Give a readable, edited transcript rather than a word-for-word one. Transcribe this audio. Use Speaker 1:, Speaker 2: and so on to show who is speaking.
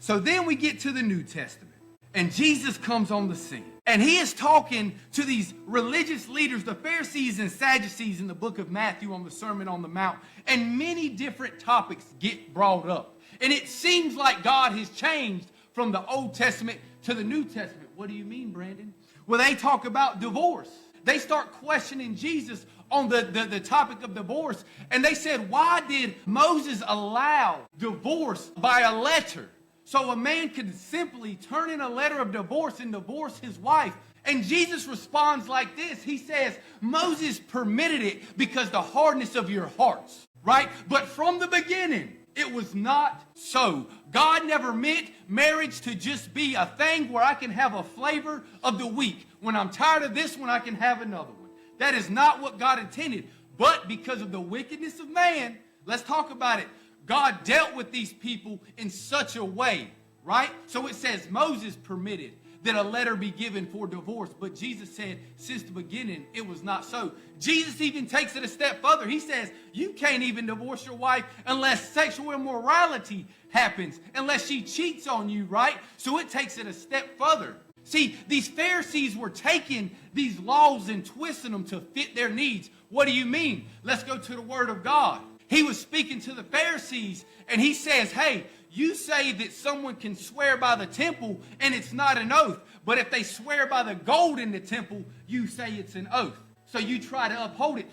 Speaker 1: So then we get to the New Testament, and Jesus comes on the scene. And he is talking to these religious leaders, the Pharisees and Sadducees in the book of Matthew on the Sermon on the Mount. And many different topics get brought up. And it seems like God has changed from the Old Testament to the New Testament. What do you mean, Brandon? Well, they talk about divorce. They start questioning Jesus on the topic of divorce. And they said, why did Moses allow divorce by a letter? So a man could simply turn in a letter of divorce and divorce his wife. And Jesus responds like this. He says, Moses permitted it because the hardness of your hearts, right? But from the beginning, it was not so. God never meant marriage to just be a thing where I can have a flavor of the week. When I'm tired of this one, I can have another one. That is not what God intended. But because of the wickedness of man, let's talk about it. God dealt with these people in such a way, right? So it says Moses permitted that a letter be given for divorce. But Jesus said, since the beginning, it was not so. Jesus even takes it a step further. He says, you can't even divorce your wife unless sexual immorality happens, unless she cheats on you, right? So it takes it a step further. See, these Pharisees were taking these laws and twisting them to fit their needs. What do you mean? Let's go to the Word of God. He was speaking to the Pharisees, and he says, hey, you say that someone can swear by the temple, and it's not an oath. But if they swear by the gold in the temple, you say it's an oath. So you try to uphold it.